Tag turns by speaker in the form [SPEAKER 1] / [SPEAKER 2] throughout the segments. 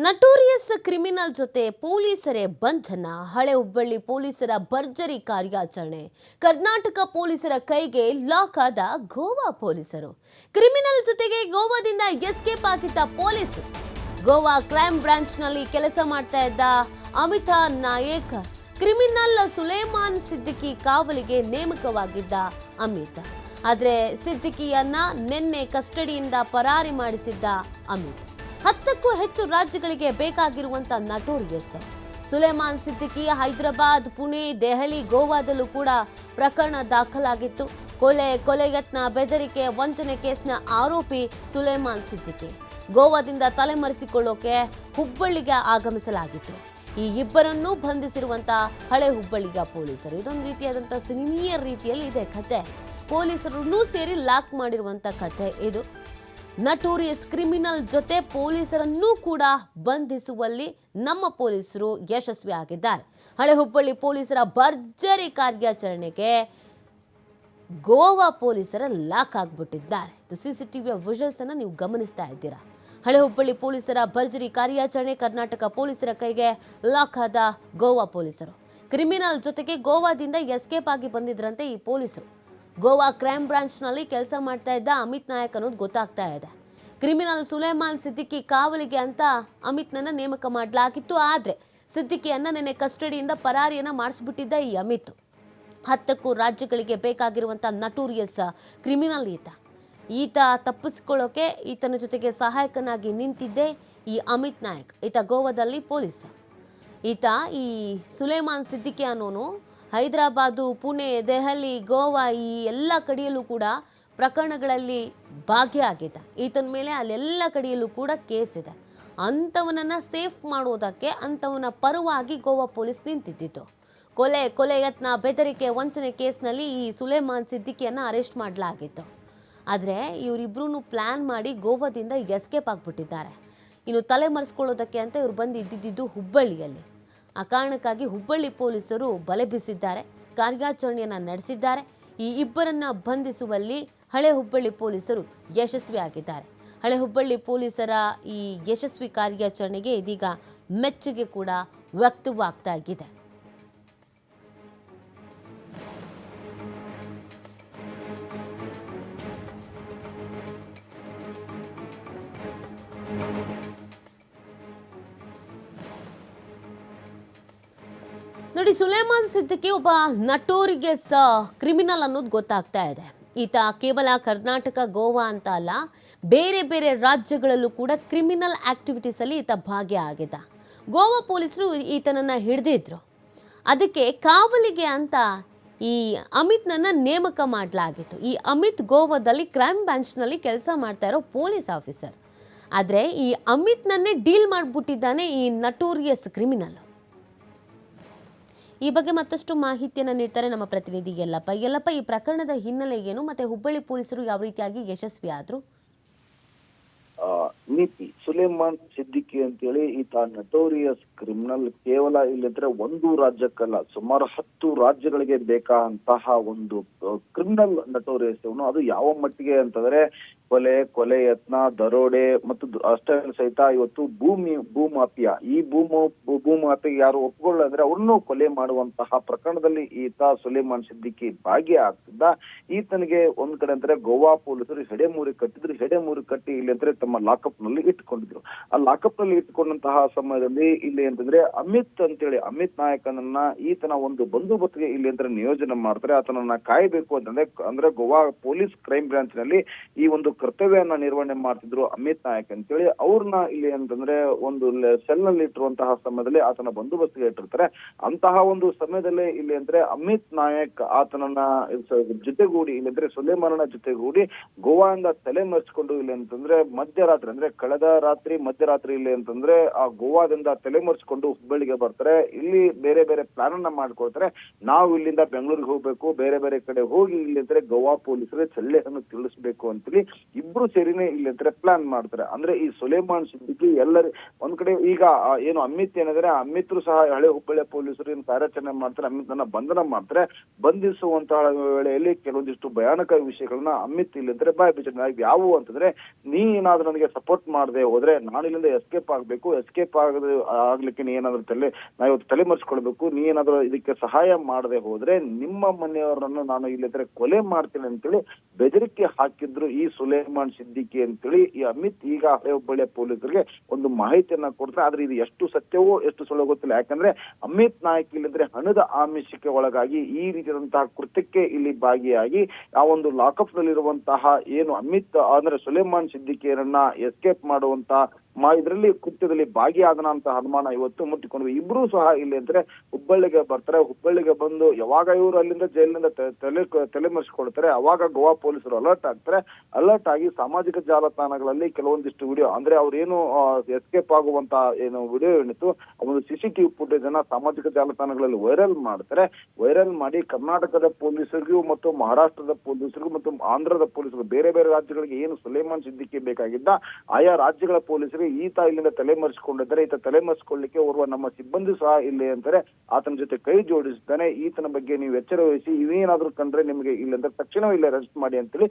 [SPEAKER 1] Notorious criminal ಜೊತೆ ಪೊಲೀಸರೇ ಬಂಧನ. ಹಳೆ ಹುಬ್ಬಳ್ಳಿ ಪೊಲೀಸರ ಭರ್ಜರಿ ಕಾರ್ಯಾಚರಣೆ. ಕರ್ನಾಟಕ ಪೊಲೀಸರ ಕೈಗೆ ಲಾಕ್ ಆದ ಗೋವಾ ಪೊಲೀಸರು. ಕ್ರಿಮಿನಲ್ ಜೊತೆಗೆ ಗೋವಾದಿಂದ ಎಸ್ಕೇಪ್ ಆಗಿದ್ದ ಪೊಲೀಸರು. ಗೋವಾ ಕ್ರೈಮ್ ಬ್ರಾಂಚ್ನಲ್ಲಿ ಕೆಲಸ ಮಾಡ್ತಾ ಇದ್ದ ಅಮಿತ್ ನಾಯಕ್, ಕ್ರಿಮಿನಲ್ ಸುಲೇಮಾನ್ ಸಿದ್ದಿಕಿ ಕಾವಲಿಗೆ ನೇಮಕವಾಗಿದ್ದ ಅಮಿತ್. ಆದರೆ ಸಿದ್ದಿಕಿಯನ್ನ ನಿನ್ನೆ ಕಸ್ಟಡಿಯಿಂದ ಪರಾರಿ ಮಾಡಿಸಿದ್ದ ಅಮಿತ್. 10ಕ್ಕೂ ಹೆಚ್ಚು ರಾಜ್ಯಗಳಿಗೆ ಬೇಕಾಗಿರುವಂತ ನಟೋರಿಯಸ್ ಸುಲೇಮಾನ್ ಸಿದ್ದಿಕಿ ಹೈದರಾಬಾದ್, ಪುಣೆ, ದೆಹಲಿ, ಗೋವಾದಲ್ಲೂ ಕೂಡ ಪ್ರಕರಣ ದಾಖಲಾಗಿತ್ತು. ಕೊಲೆಯತ್ನ, ಬೆದರಿಕೆ, ವಂಚನೆ ಕೇಸ್ನ ಆರೋಪಿ ಸುಲೇಮಾನ್ ಸಿದ್ದಿಕಿ. ಗೋವಾದಿಂದ ತಲೆಮರೆಸಿಕೊಳ್ಳೋಕೆ ಹುಬ್ಬಳ್ಳಿಗೆ ಆಗಮಿಸಲಾಗಿತ್ತು. ಈ ಇಬ್ಬರನ್ನೂ ಬಂಧಿಸಿರುವಂತ ಹಳೆ ಹುಬ್ಬಳ್ಳಿಯ ಪೊಲೀಸರು. ಇದೊಂದು ರೀತಿಯಾದಂಥ ಸಿನಿಮೀಯ ರೀತಿಯಲ್ಲಿ ಇದೆ ಕತೆ. ಪೊಲೀಸರನ್ನೂ ಸೇರಿ ಲಾಕ್ ಮಾಡಿರುವಂತ ಕತೆ ಇದು. ನಟೋರಿಯಸ್ ಕ್ರಿಮಿನಲ್ ಜೊತೆ ಪೊಲೀಸರನ್ನೂ ಕೂಡ ಬಂಧಿಸುವಲ್ಲಿ ನಮ್ಮ ಪೊಲೀಸರು ಯಶಸ್ವಿ ಆಗಿದ್ದಾರೆ. ಹಳೆ ಹುಬ್ಬಳ್ಳಿ ಪೊಲೀಸರ ಭರ್ಜರಿ ಕಾರ್ಯಾಚರಣೆಗೆ ಗೋವಾ ಪೊಲೀಸರ ಲಾಕ್ ಆಗಿಬಿಟ್ಟಿದ್ದಾರೆ. ಸಿಸಿಟಿವಿಯ ವಿಜುವಲ್ಸ್ ಅನ್ನು ನೀವು ಗಮನಿಸ್ತಾ ಇದ್ದೀರಾ. ಹಳೆ ಹುಬ್ಬಳ್ಳಿ ಪೊಲೀಸರ ಭರ್ಜರಿ ಕಾರ್ಯಾಚರಣೆ. ಕರ್ನಾಟಕ ಪೊಲೀಸರ ಕೈಗೆ ಲಾಕ್ ಆದ ಗೋವಾ ಪೊಲೀಸರು. ಕ್ರಿಮಿನಲ್ ಜೊತೆಗೆ ಗೋವಾದಿಂದ ಎಸ್ಕೇಪ್ ಆಗಿ ಬಂದಿದ್ರಂತೆ ಈ ಪೊಲೀಸರು. ಗೋವಾ ಕ್ರೈಮ್ ಬ್ರಾಂಚ್ನಲ್ಲಿ ಕೆಲಸ ಮಾಡ್ತಾ ಇದ್ದ ಅಮಿತ್ ನಾಯಕ್ ಅನ್ನೋದು ಗೊತ್ತಾಗ್ತಾ ಇದೆ. ಕ್ರಿಮಿನಲ್ ಸುಲೇಮಾನ್ ಸಿದ್ದಿಕಿ ಕಾವಲಿಗೆ ಅಂತ ಅಮಿತ್ನನ್ನ ನೇಮಕ ಮಾಡಲಾಗಿತ್ತು. ಆದರೆ ಸಿದ್ದಿಕಿಯನ್ನ ನಿನ್ನೆ ಕಸ್ಟಡಿಯಿಂದ ಪರಾರಿಯನ್ನ ಮಾಡಿಸ್ಬಿಟ್ಟಿದ್ದ ಈ ಅಮಿತ್. 10ಕ್ಕೂ ರಾಜ್ಯಗಳಿಗೆ ಬೇಕಾಗಿರುವಂಥ ನಟೋರಿಯಸ್ ಕ್ರಿಮಿನಲ್ ಈತ ತಪ್ಪಿಸಿಕೊಳ್ಳೋಕೆ ಈತನ ಜೊತೆಗೆ ಸಹಾಯಕನಾಗಿ ನಿಂತಿದ್ದೆ ಈ ಅಮಿತ್ ನಾಯಕ್. ಈತ ಗೋವಾದಲ್ಲಿ ಪೊಲೀಸ್. ಈತ ಈ ಸುಲೇಮಾನ್ ಸಿದ್ದಿಕಿ ಅನ್ನೋನು ಹೈದರಾಬಾದು, ಪುಣೆ, ದೆಹಲಿ, ಗೋವಾ ಈ ಎಲ್ಲ ಕಡೆಯಲ್ಲೂ ಕೂಡ ಪ್ರಕರಣಗಳಲ್ಲಿ ಭಾಗಿಯಾಗಿದ್ದ. ಈತನ ಮೇಲೆ ಅಲ್ಲೆಲ್ಲ ಕಡೆಯಲ್ಲೂ ಕೂಡ ಕೇಸ್ ಇದೆ. ಅಂಥವನನ್ನು ಸೇಫ್ ಮಾಡೋದಕ್ಕೆ ಅಂಥವನ ಪರವಾಗಿ ಗೋವಾ ಪೊಲೀಸ್ ನಿಂತಿದ್ದಿತ್ತು. ಕೊಲೆಯತ್ನ, ಬೆದರಿಕೆ, ವಂಚನೆ ಕೇಸ್ನಲ್ಲಿ ಈ ಸುಲೇಮಾನ್ ಸಿದ್ದಿಕಿಯನ್ನು ಅರೆಸ್ಟ್ ಮಾಡಲಾಗಿತ್ತು. ಆದರೆ ಇವರಿಬ್ಬರೂ ಪ್ಲ್ಯಾನ್ ಮಾಡಿ ಗೋವಾದಿಂದ ಎಸ್ಕೇಪ್ ಆಗಿಬಿಟ್ಟಿದ್ದಾರೆ. ಇನ್ನು ತಲೆಮರೆಸ್ಕೊಳ್ಳೋದಕ್ಕೆ ಅಂತ ಇವ್ರು ಬಂದು ಇದ್ದಿದ್ದು ಹುಬ್ಬಳ್ಳಿಯಲ್ಲಿ. ಆ ಕಾರಣಕ್ಕಾಗಿ ಹುಬ್ಬಳ್ಳಿ ಪೊಲೀಸರು ಬಲೆ ಬೀಸಿದ್ದಾರೆ, ಕಾರ್ಯಾಚರಣೆಯನ್ನು ನಡೆಸಿದ್ದಾರೆ. ಈ ಇಬ್ಬರನ್ನ ಬಂಧಿಸುವಲ್ಲಿ ಹಳೆ ಹುಬ್ಬಳ್ಳಿ ಪೊಲೀಸರು ಯಶಸ್ವಿಯಾಗಿದ್ದಾರೆ. ಹಳೆ ಹುಬ್ಬಳ್ಳಿ ಪೊಲೀಸರ ಈ ಯಶಸ್ವಿ ಕಾರ್ಯಾಚರಣೆಗೆ ಇದೀಗ ಮೆಚ್ಚುಗೆ ಕೂಡ ವ್ಯಕ್ತವಾಗ್ತಾ ಇದೆ. ನೋಡಿ, ಸುಲೇಮಾನ್ ಸಿದ್ದಿಕಿ ಒಬ್ಬ ನಟೋರಿಯಸ್ ಕ್ರಿಮಿನಲ್ ಅನ್ನೋದು ಗೊತ್ತಾಗ್ತಾ ಇದೆ. ಈತ ಕೇವಲ ಕರ್ನಾಟಕ, ಗೋವಾ ಅಂತ ಅಲ್ಲ, ಬೇರೆ ಬೇರೆ ರಾಜ್ಯಗಳಲ್ಲೂ ಕೂಡ ಕ್ರಿಮಿನಲ್ ಆಕ್ಟಿವಿಟೀಸಲ್ಲಿ ಈತ ಭಾಗಿಯಾಗಿದ್ದ. ಗೋವಾ ಪೊಲೀಸರು ಈತನನ್ನು ಹಿಡಿದಿದ್ರು. ಅದಕ್ಕೆ ಕಾವಲಿಗೆ ಅಂತ ಈ ಅಮಿತ್ನನ್ನು ನೇಮಕ ಮಾಡಲಾಗಿತ್ತು. ಈ ಅಮಿತ್ ಗೋವಾದಲ್ಲಿ ಕ್ರೈಮ್ ಬ್ರಾಂಚ್ನಲ್ಲಿ ಕೆಲಸ ಮಾಡ್ತಾ ಇರೋ ಪೊಲೀಸ್ ಆಫೀಸರ್. ಆದರೆ ಈ ಅಮಿತ್ನನ್ನೇ ಡೀಲ್ ಮಾಡಿಬಿಟ್ಟಿದ್ದಾನೆ ಈ ನಟೋರಿಯಸ್ ಕ್ರಿಮಿನಲ್. ಈ ಬಗ್ಗೆ ಮತ್ತಷ್ಟು ಮಾಹಿತಿಯನ್ನು ನೀಡ್ತಾರೆ ನಮ್ಮ ಪ್ರತಿನಿಧಿ ಯಲ್ಲಪ್ಪ. ಈ ಪ್ರಕರಣದ ಹಿನ್ನೆಲೆ ಏನು, ಮತ್ತೆ ಹುಬ್ಬಳ್ಳಿ ಪೊಲೀಸರು ಯಾವ ರೀತಿಯಾಗಿ ಯಶಸ್ವಿ ಆದ್ರು?
[SPEAKER 2] ನೀತಿ ಸುಲೇಮಾನ್ ಸಿದ್ದಿಕಿ ಅಂತೇಳಿ ಈತ ನಟೋರಿಯಸ್ ಕ್ರಿಮಿನಲ್. ಕೇವಲ ಇಲ್ಲಿದ್ರೆ ಒಂದು ರಾಜ್ಯಕ್ಕಲ್ಲ, ಸುಮಾರು 10 ರಾಜ್ಯಗಳಿಗೆ ಬೇಕಾದಂತಹ ಒಂದು ಕ್ರಿಮಿನಲ್ ನಟೋರಿಯಸ್ ಇವನು. ಅದು ಯಾವ ಮಟ್ಟಿಗೆ ಅಂತಂದ್ರೆ ಕೊಲೆ ಯತ್ನ, ದರೋಡೆ ಮತ್ತು ಅಷ್ಟೇ ಸಹಿತ ಇವತ್ತು ಭೂಮಾಫಿಯಾ. ಈ ಭೂಮಾಫಿಯಾ ಯಾರು ಒಪ್ಪಿಕೊಳ್ಳಂದ್ರೆ ಅವ್ರನ್ನೂ ಕೊಲೆ ಮಾಡುವಂತಹ ಪ್ರಕರಣದಲ್ಲಿ ಈತ ಸುಲೇಮಾನ್ ಸಿದ್ದಿಕಿ ಭಾಗಿಯಾಗ್ತಿದ್ದ. ಈತನಿಗೆ ಒಂದ್ ಕಡೆ ಅಂದ್ರೆ ಗೋವಾ ಪೊಲೀಸರು ಹೆಡೆಮೂರಿ ಕಟ್ಟಿ ಇಲ್ಲಿ ಅಂದ್ರೆ ತಮ್ಮ ಲಾಕಪ್ ನಲ್ಲಿ ಇಟ್ಕೊಂಡಿದ್ರು. ಆ ಲಾಕಪ್ ನಲ್ಲಿ ಇಟ್ಕೊಂಡಂತಹ ಸಮಯದಲ್ಲಿ ಇಲ್ಲಿ ಅಂತಂದ್ರೆ ಅಮಿತ್ ನಾಯಕನನ್ನ ಈತನ ಒಂದು ಬಂದೋಬಸ್ತ್ಗೆ ಇಲ್ಲಿ ಅಂದ್ರೆ ನಿಯೋಜನೆ ಮಾಡ್ತಾರೆ. ಆತನನ್ನ ಕಾಯಬೇಕು ಅಂದ್ರೆ ಗೋವಾ ಪೊಲೀಸ್ ಕ್ರೈಮ್ ಬ್ರಾಂಚ್ ನಲ್ಲಿ ಈ ಒಂದು ಕರ್ತವ್ಯವನ್ನ ನಿರ್ವಹಣೆ ಮಾಡ್ತಿದ್ರು ಅಮಿತ್ ನಾಯಕ್ ಅಂತೇಳಿ. ಅವ್ರನ್ನ ಇಲ್ಲಿ ಅಂತಂದ್ರೆ ಒಂದು ಸೆಲ್ ನಲ್ಲಿ ಇಟ್ಟಿರುವಂತಹ ಸಮಯದಲ್ಲಿ ಆತನ ಬಂದೋಬಸ್ತ್ಗೆ ಇಟ್ಟಿರ್ತಾರೆ. ಅಂತಹ ಒಂದು ಸಮಯದಲ್ಲಿ ಇಲ್ಲಿ ಅಂದ್ರೆ ಅಮಿತ್ ನಾಯಕ್ ಆತನನ್ನ ಜೊತೆಗೂಡಿ ಇಲ್ಲಿ ಅಂದ್ರೆ ಸುಲೇಮಾನನ ಜೊತೆಗೂಡಿ ಗೋವಾದಿಂದ ತಲೆ ಮರೆಸಿಕೊಂಡು ಇಲ್ಲಿ ಅಂತಂದ್ರೆ ಮಧ್ಯರಾತ್ರಿ ಅಂದ್ರೆ ಕಳೆದ ರಾತ್ರಿ ಮಧ್ಯರಾತ್ರಿ ಇಲ್ಲಿ ಅಂತಂದ್ರೆ ಆ ಗೋವಾದಿಂದ ತಲೆ ಮರೆಸಿಕೊಂಡು ಹುಬ್ಬಳ್ಳಿಗೆ ಬರ್ತಾರೆ. ಇಲ್ಲಿ ಬೇರೆ ಬೇರೆ ಪ್ಲಾನ್ ಅನ್ನ ಮಾಡ್ಕೊಳ್ತಾರೆ. ನಾವು ಇಲ್ಲಿಂದ ಬೆಂಗಳೂರಿಗೆ ಹೋಗ್ಬೇಕು, ಬೇರೆ ಬೇರೆ ಕಡೆ ಹೋಗಿ ಇಲ್ಲಿ ಅಂದ್ರೆ ಗೋವಾ ಪೊಲೀಸರಿಗೆ ಸಲಹೆಯನ್ನು ತಿಳಿಸ್ಬೇಕು ಅಂತೇಳಿ ಇಬ್ರು ಸೇರಿನೇ ಇಲ್ಲಂದ್ರೆ ಪ್ಲಾನ್ ಮಾಡ್ತಾರೆ. ಅಂದ್ರೆ ಈ ಸುಲೇಮಾನ್ ಸಿದ್ದಿಕಿ ಎಲ್ಲರೂ ಒಂದ್ ಕಡೆ ಈಗ ಏನು ಅಮಿತ್ ಏನಿದ್ರೆ ಅಮಿತ್ರು ಸಹ ಹಳೆ ಹುಬ್ಬಳ್ಳಿಯ ಪೊಲೀಸರು ಏನು ಕಾರ್ಯಾಚರಣೆ ಮಾಡ್ತಾರೆ, ಅಮಿತ್ನ ಬಂಧನ ಮಾಡ್ತಾರೆ. ಬಂಧಿಸುವಂತಹ ವೇಳೆಯಲ್ಲಿ ಕೆಲವೊಂದಿಷ್ಟು ಭಯಾನಕ ವಿಷಯಗಳನ್ನ ಅಮಿತ್ ಇಲ್ಲಂದ್ರೆ ಬಾಯ್ ಬಿಚ್ಚ ಯಾವುವು ಅಂತಂದ್ರೆ, ನೀ ಏನಾದ್ರೂ ನನಗೆ ಸಪೋರ್ಟ್ ಮಾಡದೆ ಹೋದ್ರೆ ನಾನು ಇಲ್ಲಿಂದ ಎಸ್ಕೇಪ್ ಆಗ್ಬೇಕು, ಎಸ್ಕೇಪ್ ಆಗ್ಲಿಕ್ಕೆ ನೀ ಏನಾದ್ರೂ ನಾ ಇವತ್ತು ತಲೆಮರೆಸ್ಕೊಳ್ಬೇಕು, ನೀ ಏನಾದ್ರೂ ಇದಕ್ಕೆ ಸಹಾಯ ಮಾಡದೆ ಹೋದ್ರೆ ನಿಮ್ಮ ಮನೆಯವರನ್ನು ನಾನು ಇಲ್ಲಿದ್ರೆ ಕೊಲೆ ಮಾಡ್ತೀನಿ ಅಂತೇಳಿ ಬೆದರಿಕೆ ಹಾಕಿದ್ರು ಈ ಸುಲೇಮಾನ್ ಸಿದ್ದಿಕಿ ಅಂತೇಳಿ ಈ ಅಮಿತ್ ಈಗ ಹಳೆ ಹುಬ್ಬಳ್ಳಿಯ ಪೊಲೀಸರಿಗೆ ಒಂದು ಮಾಹಿತಿಯನ್ನ ಕೊಡ್ತಾರೆ. ಆದ್ರೆ ಇದು ಎಷ್ಟು ಸತ್ಯವೋ ಎಷ್ಟು ಸುಳ್ಳು ಗೊತ್ತಿಲ್ಲ. ಯಾಕಂದ್ರೆ ಅಮಿತ್ ನಾಯಕ್ ಇಲ್ಲಿದ್ರೆ ಹಣದ ಆಮಿಷಕ್ಕೆ ಒಳಗಾಗಿ ಈ ರೀತಿಯಾದಂತಹ ಕೃತ್ಯಕ್ಕೆ ಇಲ್ಲಿ ಭಾಗಿಯಾಗಿ ಆ ಒಂದು ಲಾಕಪ್ ನಲ್ಲಿರುವಂತಹ ಏನು ಅಮಿತ್ ಅಂದ್ರೆ ಸುಲೇಮಾನ್ ಸಿದ್ದಿಕಿಯರನ್ನ ಎಸ್ಕೇಪ್ ಮಾಡುವಂತಹ ಇದರಲ್ಲಿ ಕೃತ್ಯದಲ್ಲಿ ಭಾಗಿಯಾದನ ಅಂತ ಅನುಮಾನ ಇವತ್ತು ಮುಟ್ಟಿಕೊಂಡು ಇಬ್ರು ಸಹ ಇಲ್ಲಿ ಅಂದ್ರೆ ಹುಬ್ಬಳ್ಳಿಗೆ ಬರ್ತಾರೆ. ಹುಬ್ಬಳ್ಳಿಗೆ ಬಂದು ಯಾವಾಗ ಇವರು ಅಲ್ಲಿಂದ ಜೈಲಿನಿಂದ ತಲೆಮರೆಸಿಕೊಳ್ತಾರೆ, ಅವಾಗ ಗೋವಾ ಪೊಲೀಸರು ಅಲರ್ಟ್ ಆಗ್ತಾರೆ. ಅಲರ್ಟ್ ಆಗಿ ಸಾಮಾಜಿಕ ಜಾಲತಾಣಗಳಲ್ಲಿ ಕೆಲವೊಂದಿಷ್ಟು ವಿಡಿಯೋ ಅಂದ್ರೆ ಅವ್ರೇನು ಎಸ್ಕೇಪ್ ಆಗುವಂತ ಏನು ವಿಡಿಯೋ ಏನಿತ್ತು ಒಂದು CCTV ಫುಟೇಜ್ ಅನ್ನ ಸಾಮಾಜಿಕ ಜಾಲತಾಣಗಳಲ್ಲಿ ವೈರಲ್ ಮಾಡ್ತಾರೆ. ವೈರಲ್ ಮಾಡಿ ಕರ್ನಾಟಕದ ಪೊಲೀಸರಿಗೂ ಮತ್ತು ಮಹಾರಾಷ್ಟ್ರದ ಪೊಲೀಸರಿಗೂ ಮತ್ತು ಆಂಧ್ರದ ಪೊಲೀಸರು ಬೇರೆ ಬೇರೆ ರಾಜ್ಯಗಳಿಗೆ ಏನು ಸುಲೇಮಾನ್ ಸಿದ್ದಿಕಿ ಬೇಕಾಗಿದ್ದ ಆಯಾ ರಾಜ್ಯಗಳ ಪೊಲೀಸರು ಈತ ಇಲ್ಲಿಂದ ತಲೆಮರೆಸಿಕೊಂಡಿದ್ದಾರೆ, ಈತ ತಲೆಮರೆಸಿಕೊಳ್ಳಿಕ್ಕೆ ಓರ್ವ ನಮ್ಮ ಸಿಬ್ಬಂದಿ ಸಹ ಇಲ್ಲಿ ಅಂತಾರೆ ಆತನ ಜೊತೆ ಕೈ ಜೋಡಿಸಿದ್ದಾನೆ, ಈತನ ಬಗ್ಗೆ ನೀವು ಎಚ್ಚರ ವಹಿಸಿ, ಇವೇನಾದ್ರೂ ಕಂಡ್ರೆ ನಿಮಗೆ ಇಲ್ಲಿಂದ ತಕ್ಷಣ ಇಲ್ಲಿ ಅರೆಸ್ಟ್ ಮಾಡಿ ಅಂತೇಳಿ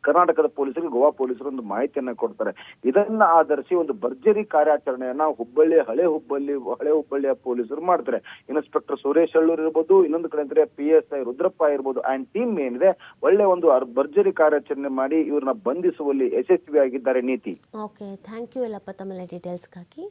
[SPEAKER 2] ಕರ್ನಾಟಕದ ಪೊಲೀಸರಿಗೆ ಗೋವಾ ಪೊಲೀಸರು ಒಂದು ಮಾಹಿತಿಯನ್ನ ಕೊಡ್ತಾರೆ. ಇದನ್ನ ಆಧರಿಸಿ ಒಂದು ಭರ್ಜರಿ ಕಾರ್ಯಾಚರಣೆಯನ್ನ ಹಳೆ ಹುಬ್ಬಳ್ಳಿಯ ಪೊಲೀಸರು ಮಾಡ್ತಾರೆ. ಇನ್ಸ್ಪೆಕ್ಟರ್ ಸುರೇಶ್ ಅಳ್ಳೂರ್ ಇರ್ಬೋದು, ಇನ್ನೊಂದು ಕಡೆ ಅಂದ್ರೆ PSI ರುದ್ರಪ್ಪ ಇರ್ಬೋದು ಅಂಡ್ ಟೀಮ್ ಏನಿದೆ ಒಳ್ಳೆ ಒಂದು ಭರ್ಜರಿ ಕಾರ್ಯಾಚರಣೆ ಮಾಡಿ ಇವ್ರನ್ನ ಬಂಧಿಸುವಲ್ಲಿ ಯಶಸ್ವಿಯಾಗಿದ್ದಾರೆ. ನೀತಿ.
[SPEAKER 1] ಓಕೆ, ಥ್ಯಾಂಕ್ ಯು ಎಲ್ಲಪ್ಪ ತಮ್ಮ ಡೀಟೇಲ್ಸ್ಗಾಗಿ.